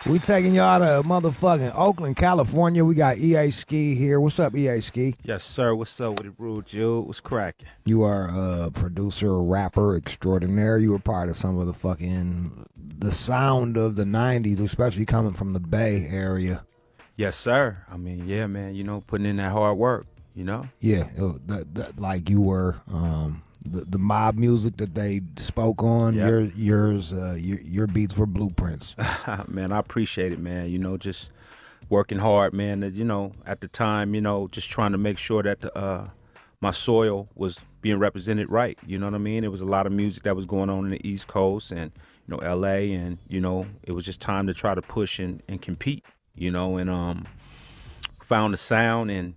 We taking y'all to motherfucking Oakland, California. We got EA Ski here. What's up, EA Ski? Yes, sir. What's up with it, Rude Jude? What's cracking? You are a producer, rapper extraordinaire. You were part of some of the sound of the 90s, especially coming from the Bay Area. Yes, sir. I mean, yeah, man, putting in that hard work, Yeah, like you were the mob music that they spoke on. Yep. Your beats were blueprints. Man, I appreciate it, man. Just working hard, man. At the time, just trying to make sure that my soil was being represented right. You know what I mean? It was a lot of music that was going on in the East Coast and, LA, and, it was just time to try to push and compete, and found the sound and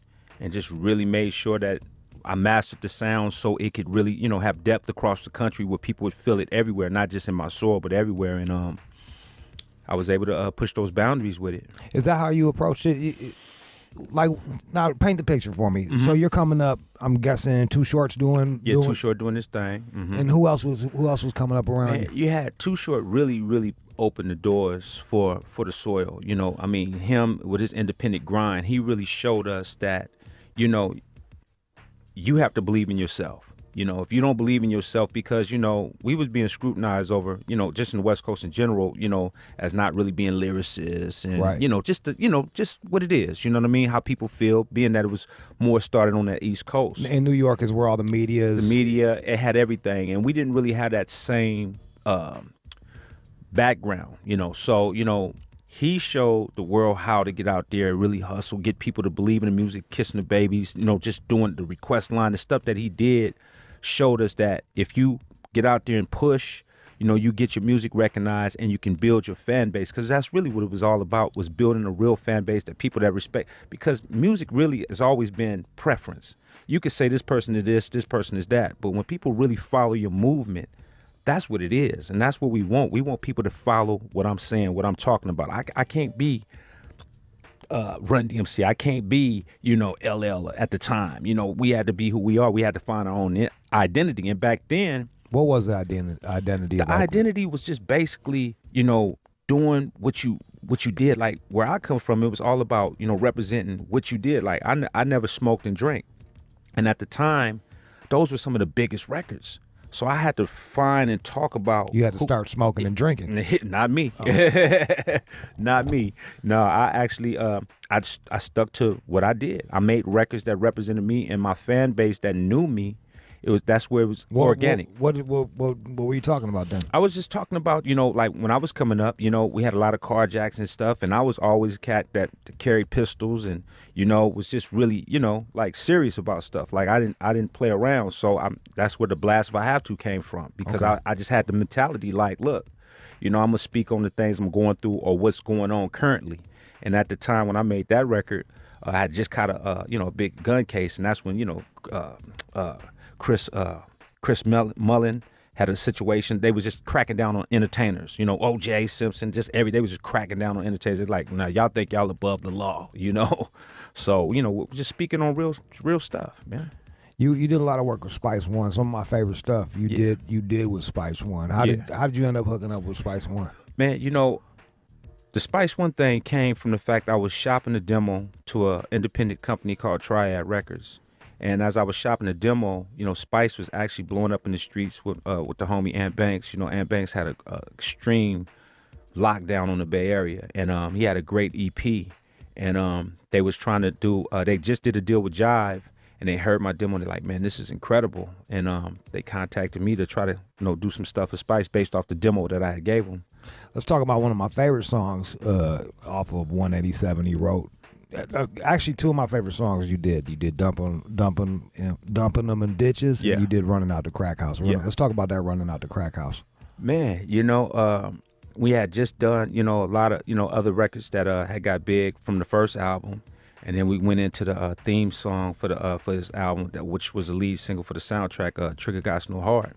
just really made sure that I mastered the sound so it could really, have depth across the country where people would feel it everywhere, not just in my soil, but everywhere. And I was able to push those boundaries with it. Is that how you approached it? Like, now paint the picture for me. Mm-hmm. So you're coming up, I'm guessing, Too Short's doing Too Short doing this thing. Mm-hmm. And who else was coming up around you? You had Too Short really opened the doors for the soil. I mean, him with his independent grind, he really showed us that, you have to believe in yourself. If you don't believe in yourself, because, we was being scrutinized over, just in the West Coast in general, as not really being lyricists and, right. Just what it is, you know what I mean? How people feel, being that it was more started on that East Coast. And New York is where all the media is. The media, it had everything. And we didn't really have that same background, So, he showed the world how to get out there, really hustle, get people to believe in the music, kissing the babies, just doing the request line, the stuff that he did showed us that if you get out there and push, you get your music recognized and you can build your fan base, because that's really what it was all about, was building a real fan base, that people that respect, because music really has always been preference. You could say this person is this person is that, but when people really follow your movement, that's what it is, and that's what we want. We want people to follow what I'm saying, what I'm talking about. I can't be Run DMC. I can't be, LL at the time. We had to be who we are. We had to find our own identity. And back then, what was the identity? The identity was just basically, doing what you did. Like, where I come from, it was all about, representing what you did. Like, I never smoked and drank, and at the time, those were some of the biggest records. So I had to find and talk about. You had to start smoking and drinking. Not me. Not me. No, I actually, I stuck to what I did. I made records that represented me and my fan base that knew me. That's where it was organic. What were you talking about then? I was just talking about, like when I was coming up, we had a lot of carjacks and stuff, and I was always a cat that carried pistols and, was just really, like serious about stuff. Like I didn't play around. So that's where the Blast If I Have To came from, because okay. I just had the mentality like, look, I'm going to speak on the things I'm going through or what's going on currently. And at the time when I made that record, I had just caught a big gun case, and that's when, Chris Mullen had a situation. They was just cracking down on entertainers, O.J. Simpson, just every day was just cracking down on entertainers. They're like, now y'all think y'all above the law, So, we're just speaking on real stuff, man. You did a lot of work with Spice One. Some of my favorite stuff you did with Spice One. How did you end up hooking up with Spice One? Man, the Spice One thing came from the fact I was shopping a demo to an independent company called Triad Records. And as I was shopping the demo, Spice was actually blowing up in the streets with the homie Ant Banks. Ant Banks had a extreme lockdown on the Bay Area, and he had a great EP. And they was trying to do, they just did a deal with Jive, and they heard my demo, and they're like, man, this is incredible. And they contacted me to try to, do some stuff for Spice based off the demo that I had gave them. Let's talk about one of my favorite songs off of 187 he wrote. Actually, two of my favorite songs you did. You did dumping them in ditches, and you did Running Out the Crack House. Let's talk about that Running Out the Crack House. Man, we had just done, a lot of, other records that had got big from the first album, and then we went into the theme song for this album, which was the lead single for the soundtrack, Trigger Got No Heart.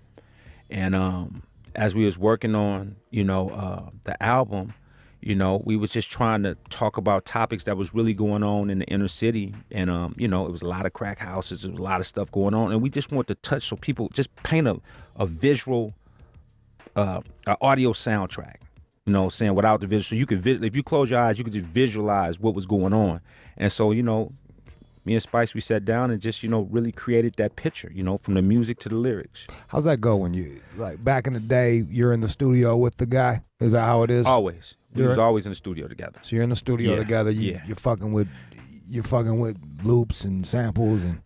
And as we was working on, the album, we was just trying to talk about topics that was really going on in the inner city. And, it was a lot of crack houses. There was a lot of stuff going on. And we just wanted to touch so people just paint a visual, a audio soundtrack. You know, saying without the visual, so you could if you close your eyes, you could just visualize what was going on. And so, you know, me and Spice, we sat down and just, you know, really created that picture, you know, from the music to the lyrics. How's that go when you, like, back in the day, you're in the studio with the guy? Is that how it is? Always. We was always in the studio together. So you're in the studio together. You're fucking with loops and samples and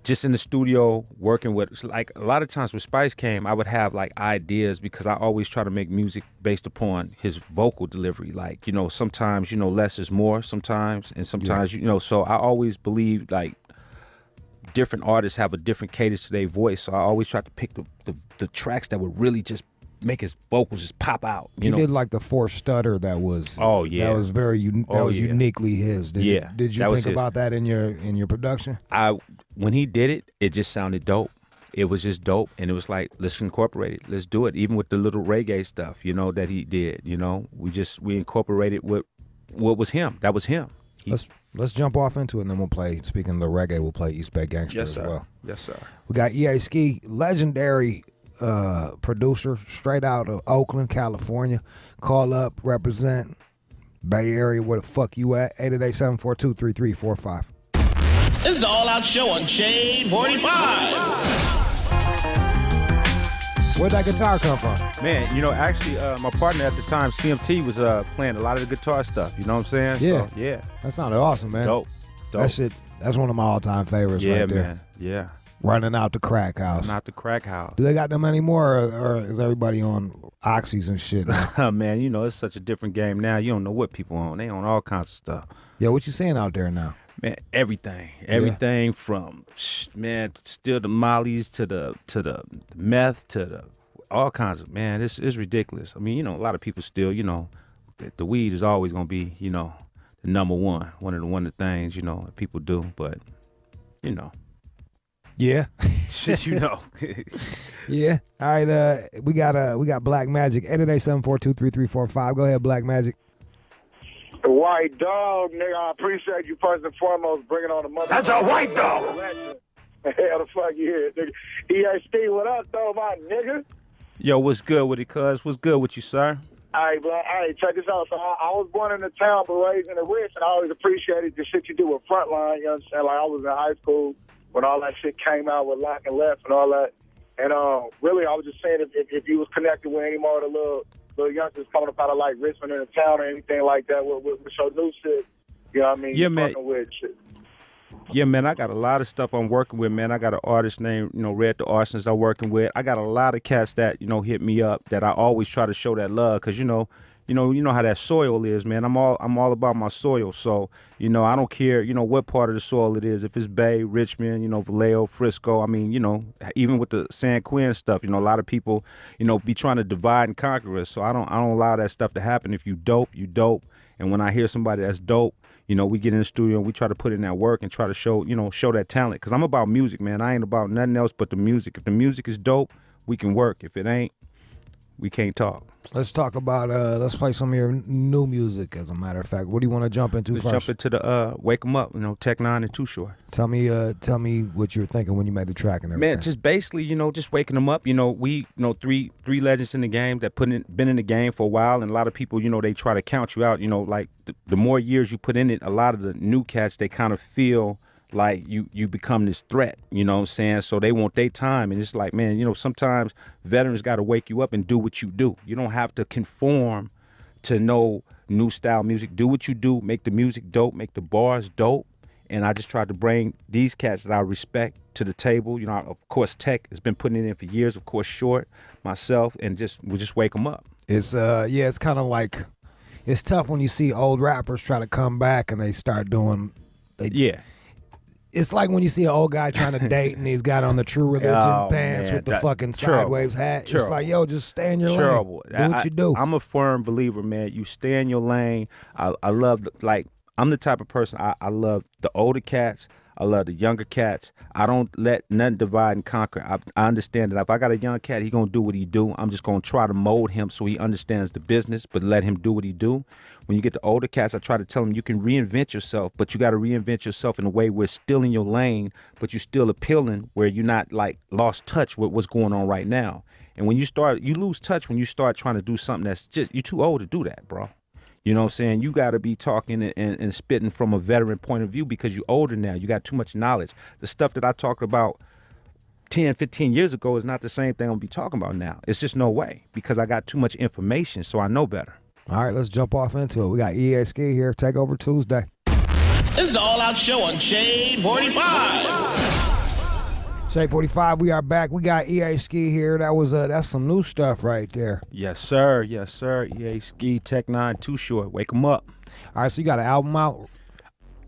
just in the studio working with, like, a lot of times when Spice came, I would have like ideas because I always try to make music based upon his vocal delivery. Like, you know, sometimes, you know, less is more sometimes, and sometimes, you know, so I always believe like different artists have a different cadence to their voice. So I always try to pick the tracks that would really just make his vocals just pop out. You know? Did like the forced stutter that was that was very uniquely his. Did you think about that in your production? When he did it, it just sounded dope. It was just dope, and it was like, let's incorporate it. Let's do it. Even with the little reggae stuff, you know, that he did. You know, we incorporated what was him. That was him. Let's jump off into it, and then we'll play. Speaking of the reggae, we'll play East Bay Gangster as well. Yes, sir. We got EA Ski, legendary producer, straight out of Oakland, California. Call up, represent Bay Area. Where the fuck you at? 888-742-3345. This is the All Out Show on Shade 45. Where'd that guitar come from? Man, you know, actually, my partner at the time, CMT, was playing a lot of the guitar stuff. You know what I'm saying? Yeah. So, yeah. That sounded awesome, man. Dope. That shit, that's one of my all-time favorites right there. Man. Yeah. Running Out the Crack House. Not the Crack House. Do they got them anymore, or is everybody on oxys and shit now? Man, you know, it's such a different game now. You don't know what people own. They own all kinds of stuff. Yeah, what you seeing out there now? Man, everything from, man, still the mollies to the meth to the all kinds of, man, it's ridiculous. I mean, you know, a lot of people still, you know, the weed is always gonna be, you know, the number one of the things, you know, that people do, but, you know. Yeah. Shit, you know. Yeah. All right, we got Black Magic. 888-742-3345. Go ahead, Black Magic. The white dog, nigga. I appreciate you first and foremost bringing on the mother. That's a white dog. Hell the fuck you here, nigga. EST, what up, though, my nigga? Yo, what's good with it, cuz? What's good with you, sir? All right, bro. Hey, check this out. So I was born in the town, but raised in the Rich, and I always appreciated the shit you do with Frontline. You know what I'm saying? Like, I was in high school when all that shit came out with Lock and Left and all that. And really, I was just saying if you was connected with any more of the little youngsters coming up out of like Richmond in the town or anything like that with your new shit, you know what I mean? Yeah, man. With shit. Yeah, man, I got a lot of stuff I'm working with, man. I got an artist named, you know, Red the Arsonist I'm working with. I got a lot of cats that, you know, hit me up that I always try to show that love because, you know how that soil is, man. I'm all about my soil. So, you know, I don't care, you know, what part of the soil it is. If it's Bay, Richmond, you know, Vallejo, Frisco. I mean, you know, even with the San Quinn stuff, you know, a lot of people, you know, be trying to divide and conquer us. So I don't allow that stuff to happen. If you dope, you dope. And when I hear somebody that's dope, you know, we get in the studio and we try to put in that work and try to show that talent. Because I'm about music, man. I ain't about nothing else but the music. If the music is dope, we can work. If it ain't, we can't talk. Let's talk about, let's play some of your new music, as a matter of fact. What do you want to jump into first? Let's jump into the Wake 'Em Up, you know, Tech Nine and Too Short. Tell me what you were thinking when you made the track and everything. Man, just basically, you know, just waking them up. You know, we, you know, three legends in the game that been in the game for a while, and a lot of people, you know, they try to count you out. You know, like the more years you put in it, a lot of the new cats, they kind of feel like you become this threat, you know what I'm saying? So they want their time, and it's like, man, you know, sometimes veterans got to wake you up and do what you do. You don't have to conform to no new style music. Do what you do, make the music dope, make the bars dope, and I just tried to bring these cats that I respect to the table. You know, of course, Tech has been putting it in for years, of course, Short, myself, and we'll just wake them up. It's it's kind of like, it's tough when you see old rappers try to come back and they start doing, it's like when you see an old guy trying to date and he's got on the True Religion pants with the fucking sideways hat. It's like, yo, just stay in your lane. Do what you do. I'm a firm believer, man. You stay in your lane. I love, like, I'm the type of person, I love the older cats. I love the younger cats. I don't let nothing divide and conquer. I understand that if I got a young cat, he gonna do what he do. I'm just gonna try to mold him so he understands the business, but let him do what he do. When you get the older cats, I try to tell them you can reinvent yourself, but you got to reinvent yourself in a way where it's still in your lane, but you're still appealing, where you're not like lost touch with what's going on right now. And when you lose touch when you start trying to do something that's just, you're too old to do that, bro. You know what I'm saying? You got to be talking and spitting from a veteran point of view because you're older now. You got too much knowledge. The stuff that I talked about 10, 15 years ago is not the same thing I'm going to be talking about now. It's just no way because I got too much information, so I know better. All right, let's jump off into it. We got EA Ski here. Take over Tuesday. This is the All Out Show on Shade 45. Shade 45, we are back. We got EA Ski here. That's some new stuff right there. Yes, sir. Yes, sir. EA Ski, Tech 9, Too Short. Wake 'em up. All right, so you got an album out?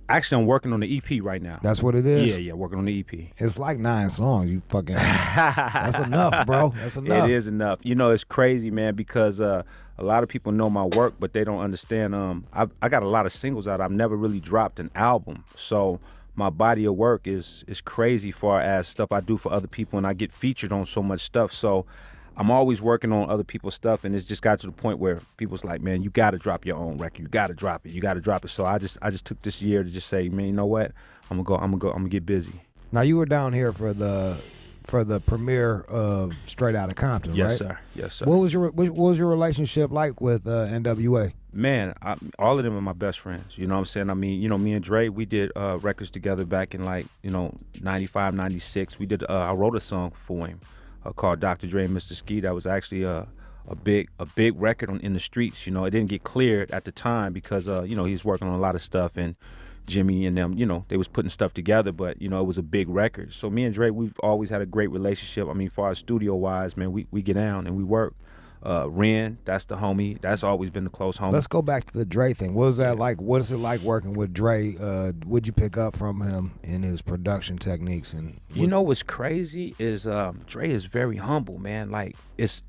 Actually, I'm working on the EP right now. That's what it is? Yeah, working on the EP. It's like 9 songs. You fucking... That's enough, bro. That's enough. It is enough. You know, it's crazy, man, because a lot of people know my work, but they don't understand. I got a lot of singles out. I've never really dropped an album. So my body of work is crazy far as stuff I do for other people, and I get featured on so much stuff. So I'm always working on other people's stuff, and it's just got to the point where people's like, man, you got to drop your own record. You got to drop it. You got to drop it. So I just took this year to just say, man, you know what? I'm gonna get busy. Now you were down here for the premiere of Straight Outta Compton, right? Yes, sir. Yes, sir. What was your relationship like with NWA? Man, all of them are my best friends. You know what I'm saying? I mean, you know, me and Dre, we did records together back in 95, 96. We did. I wrote a song for him called Dr. Dre and Mr. Ski. That was actually a big record in the streets. You know, it didn't get cleared at the time because he was working on a lot of stuff, and Jimmy and them, they was putting stuff together, but it was a big record. So me and Dre, we've always had a great relationship. I mean, as far as studio wise, man, we get down and we work. Ren, that's the homie. That's always been the close homie. Let's go back to the Dre thing. What was that like? What is it like working with Dre? What'd you pick up from him in his production techniques? And what's crazy is Dre is very humble, man. Like it's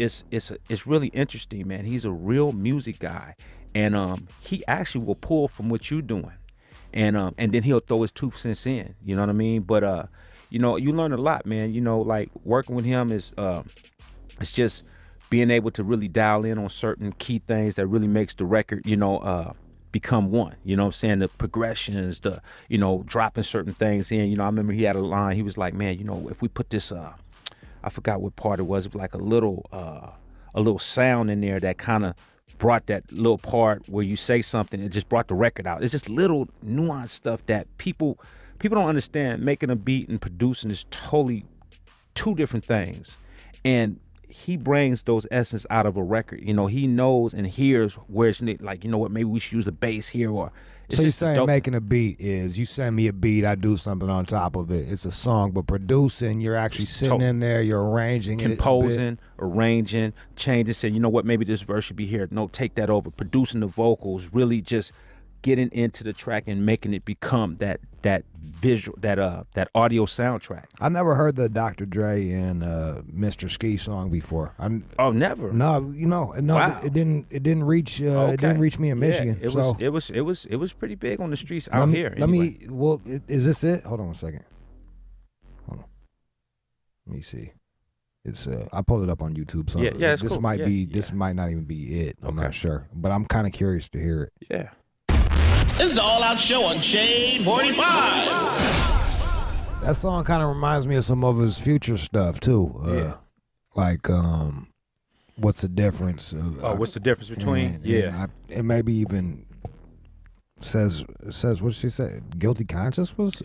really interesting, man. He's a real music guy, and he actually will pull from what you're doing, and then he'll throw his 2 cents in. You know what I mean? But you learn a lot, man. Like working with him is it's just being able to really dial in on certain key things that really makes the record, become one. You know what I'm saying? The progressions, the, dropping certain things in. I remember he had a line. He was like, man, if we put this, I forgot what part it was. It was like a little sound in there that kind of brought that little part where you say something. It just brought the record out. It's just little nuanced stuff that people don't understand. Making a beat and producing is totally 2 different things. And he brings those essence out of a record. He knows and hears where it's like, maybe we should use the bass here. Or so you're saying making a beat is you send me a beat, I do something on top of it. It's a song, but producing, you're actually sitting in there, you're arranging, composing, arranging, changing, saying, you know what, maybe this verse should be here. No, take that over. Producing the vocals, really just getting into the track and making it become that visual, that audio soundtrack. I never heard the Dr. Dre and Mr. Ski song before. Never. No, Wow. it didn't reach. It didn't reach me in Michigan. It was pretty big on the streets out here. Is this it? Hold on a second. Hold on. Let me see. It's I pulled it up on YouTube. So it's this cool. might be. This might not even be it. I'm not sure, but I'm kind of curious to hear it. Yeah. This is the All Out Show on Shade 45. That song kind of reminds me of some of his future stuff too. Like what's the difference? What's the difference between? And maybe even says what did she say? Guilty Conscience was.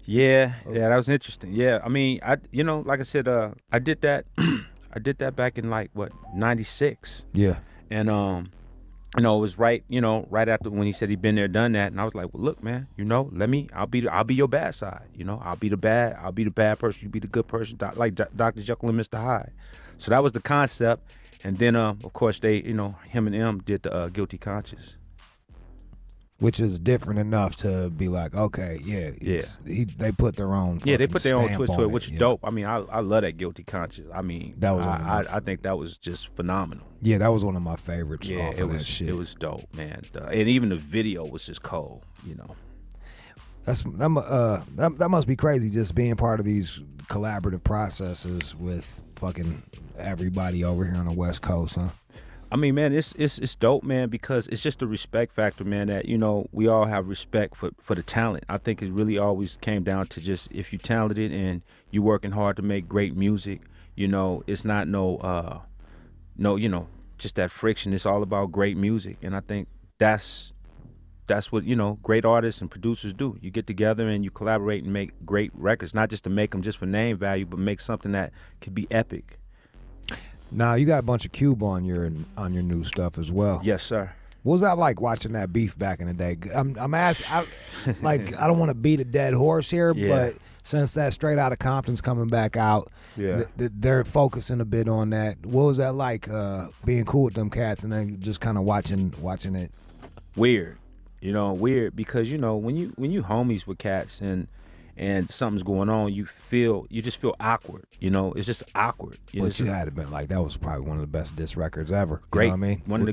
Yeah, that was interesting. Yeah, I mean, like I said, I did that. I did that back in 96. Yeah, and it was right after when he said he'd been there, done that, and I was like, well, look, man, I'll be your bad side. I'll be the bad person, you be the good person, like Dr. Jekyll and Mr. Hyde. So that was the concept, and then of course they, him and M did the Guilty Conscience. Which is different enough to be like, okay, they put their own. They put their own twist to it, which is dope. I mean, I love that Guilty Conscience. I mean, that was I think that was just phenomenal. Yeah, that was one of my favorites. Yeah, that shit. It was dope, man. And even the video was just cold. That must be crazy, just being part of these collaborative processes with fucking everybody over here on the West Coast, huh? I mean, man, it's dope, man, because it's just a respect factor, man, that, we all have respect for the talent. I think it really always came down to just if you're talented and you're working hard to make great music, You know, it's not just that friction. It's all about great music, and I think that's what great artists and producers do. You get together and you collaborate and make great records, not just to make them just for name value, but make something that could be epic. Now you got a bunch of Cube on your new stuff as well. Yes, sir. What was that like watching that beef back in the day? I'm asking, I don't want to beat a dead horse here, but since that Straight Outta Compton's coming back out, they're focusing a bit on that. What was that like being cool with them cats and then just kind of watching it? Weird, weird because when you homies with cats and something's going on, you just feel awkward. It's just awkward. But you had to been like that was probably one of the best diss records ever. Great, you know what I mean? One of the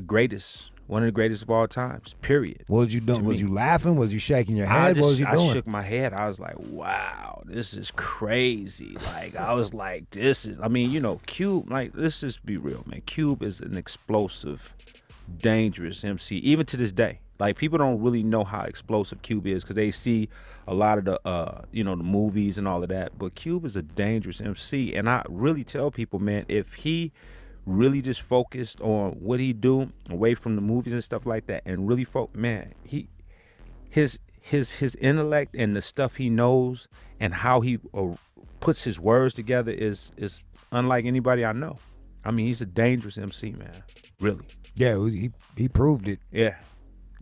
greatest of all times. Period. What was you doing? Was you laughing? Was you shaking your head? What was you doing? I shook my head. I was like, wow, this is crazy. Like I was like, Cube. Like let's just be real, man. Cube is an explosive, dangerous MC. Even to this day. Like people don't really know how explosive Cube is because they see a lot of the the movies and all of that. But Cube is a dangerous MC, and I really tell people, man, if he really just focused on what he do away from the movies and stuff like that, and really his intellect and the stuff he knows and how he puts his words together is unlike anybody I know. I mean, he's a dangerous MC, man. Really. Yeah, he proved it. Yeah.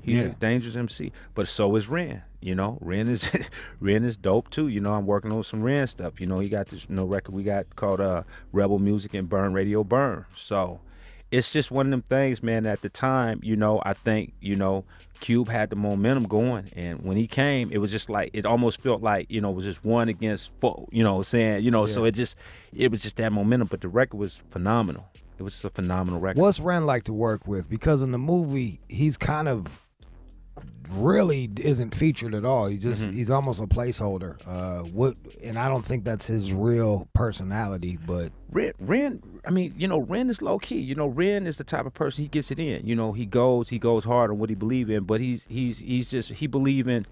He's a dangerous MC, but so is Ren. Ren is dope too. I'm working on some Ren stuff. He got this record we got called Rebel Music and Burn Radio Burn. So it's just one of them things, man. At the time, I think Cube had the momentum going, and when he came, it was just like it almost felt like it was just one against four. So it was just that momentum. But the record was phenomenal. It was just a phenomenal record. What's Ren like to work with? Because in the movie, he's kind of really isn't featured at all. He's almost a placeholder. And I don't think that's his real personality. But Ren, Ren is low key. Ren is the type of person he gets it in. He goes hard on what he believes in, but he believe in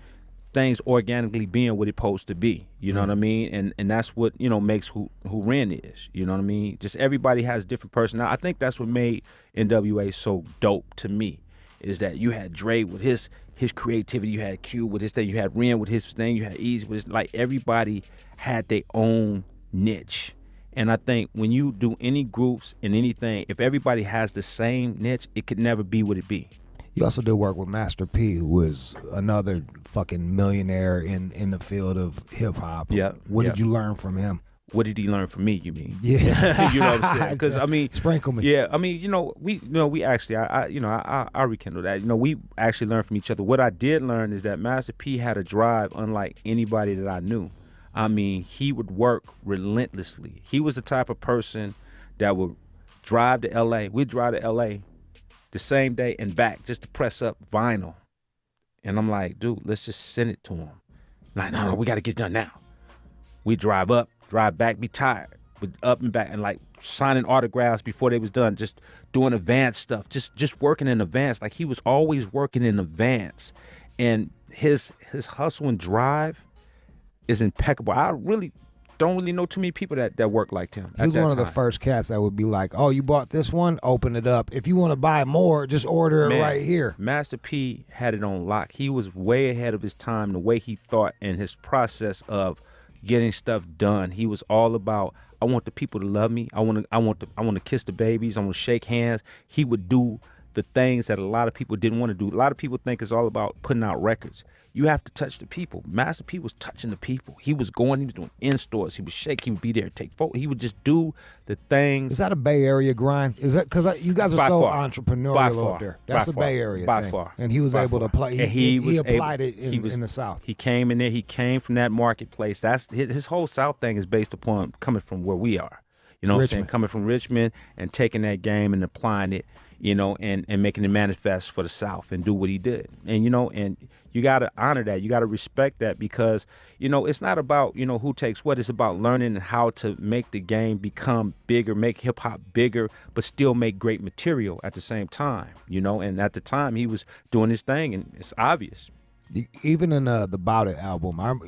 things organically being what it's supposed to be. You know what I mean? And that's what makes who Ren is. You know what I mean? Just everybody has different personality. I think that's what made NWA so dope to me. Is that you had Dre with his creativity, you had Q with his thing, you had Ren with his thing, you had Easy with his, like everybody had their own niche. And I think when you do any groups and anything, if everybody has the same niche, it could never be what it be. You also did work with Master P, who was another fucking millionaire in the field of hip hop. Yeah. What did you learn from him? What did he learn from me? You mean? Yeah. You know what I'm saying? Because sprinkle me. Yeah, we actually, I rekindle that. We actually learned from each other. What I did learn is that Master P had a drive unlike anybody that I knew. He would work relentlessly. He was the type of person that would drive to L.A. We'd drive to L.A. the same day and back just to press up vinyl. And I'm like, dude, let's just send it to him. Like, no, we got to get done now. We drive up, drive back, be tired, but up and back, and like signing autographs before they was done, just doing advance stuff, just working in advance. Like he was always working in advance, and his hustle and drive is impeccable. I really don't know too many people that work like him. He was one of the first cats that would be like, oh, you bought this one? Open it up. If you want to buy more, just order it right here. Master P had it on lock. He was way ahead of his time, the way he thought and his process of getting stuff done. He was all about, I want the people to love me. I want to kiss the babies. I want to shake hands. He would do the things that a lot of people didn't want to do. A lot of people think it's all about putting out records. You have to touch the people. Master P was touching the people. He was doing in stores. He would shake. He would be there, take photos. He would just do the things. Is that a Bay Area grind? Is that because you guys are so entrepreneurial up there? That's a Bay Area by thing. Far. And he was able to play. He applied it in the South. He came in there. He came from that marketplace. That's his whole South thing is based upon coming from where we are. You know what I'm saying? Coming from Richmond and taking that game and applying it, and making it manifest for the South and do what he did. And, and you got to honor that. You got to respect that because, it's not about, who takes what. It's about learning how to make the game become bigger, make hip hop bigger, but still make great material at the same time, and at the time he was doing his thing and it's obvious. Even in the Bout It album,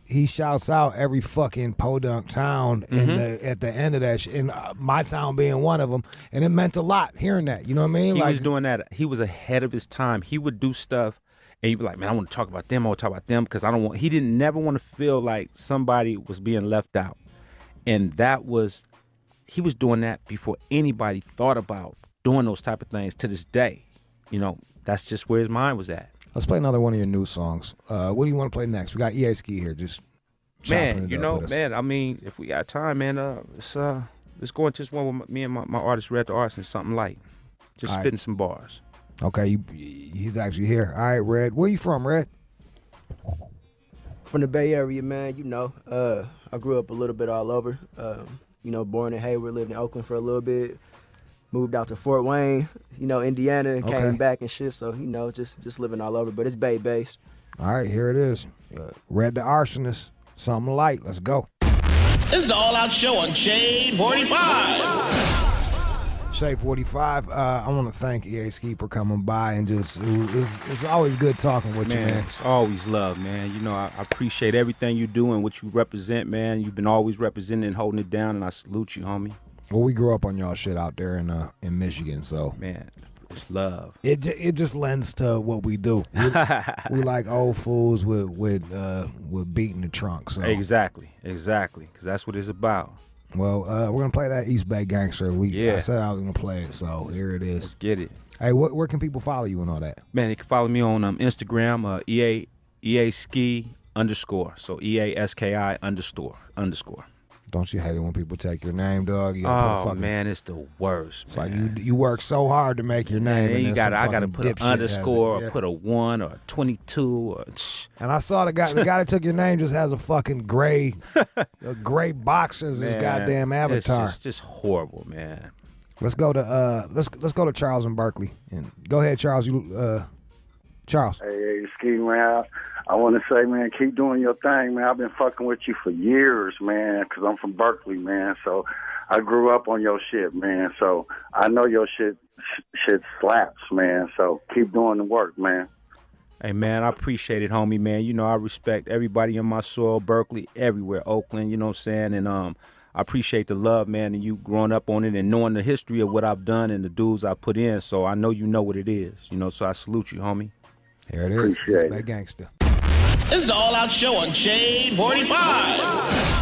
he shouts out every fucking podunk town at the end of that shit, and my town being one of them, and it meant a lot hearing that. You know what I mean? He was doing that. He was ahead of his time. He would do stuff, and you'd be like, man, I want to talk about them. I want to talk about them because I don't want. He didn't never want to feel like somebody was being left out, and he was doing that before anybody thought about doing those type of things. To this day, that's just where his mind was at. Let's play another one of your new songs. What do you want to play next? We got EA Ski here. Just man, I mean, if we got time, man, let's go into this one with me and my artist Red the Artist and something light. Just spitting some bars. Okay, he's actually here. All right, Red. Where you from, Red? From the Bay Area, man. I grew up a little bit all over. Born in Hayward, lived in Oakland for a little bit. Moved out to Fort Wayne, Indiana, and came back and shit. So, just living all over. But it's Bay based. All right, here it is. Red the Arsonist, something light. Let's go. This is the All Out Show on Shade 45. Shade 45. I want to thank EA Ski for coming by and it's always good talking with you, man. It's always love, man. I appreciate everything you do and what you represent, man. You've been always representing and holding it down, and I salute you, homie. Well, we grew up on y'all shit out there in Michigan, so man, it's love. It just lends to what we do. We like old fools with beating the trunk. So exactly, because that's what it's about. Well, we're gonna play that East Bay Gangster. I said I was gonna play it, so here it is. Let's get it. Hey, where can people follow you and all that? Man, they can follow me on Instagram, EA Ski _ so EASKI _. Don't you hate it when people take your name, dog? Man, it's the worst. It's like you work so hard to make your name. And I gotta put an underscore, or put a 1 or a 22. And I saw the guy that took your name just has a fucking gray box as his goddamn avatar. It's just horrible, man. Let's go to Charles in Berkeley. And go ahead, Charles. Charles. Hey, Ski, man. I want to say, man, keep doing your thing, man. I've been fucking with you for years, man, because I'm from Berkeley, man. So I grew up on your shit, man. So I know your shit slaps, man. So keep doing the work, man. Hey, man, I appreciate it, homie, man. I respect everybody in my soil, Berkeley, everywhere, Oakland, you know what I'm saying? And I appreciate the love, man, and you growing up on it and knowing the history of what I've done and the dudes I put in. So I know you know what it is, so I salute you, homie. Here it is. Appreciate it. Gangster. This is the All Out Show on Shade 45.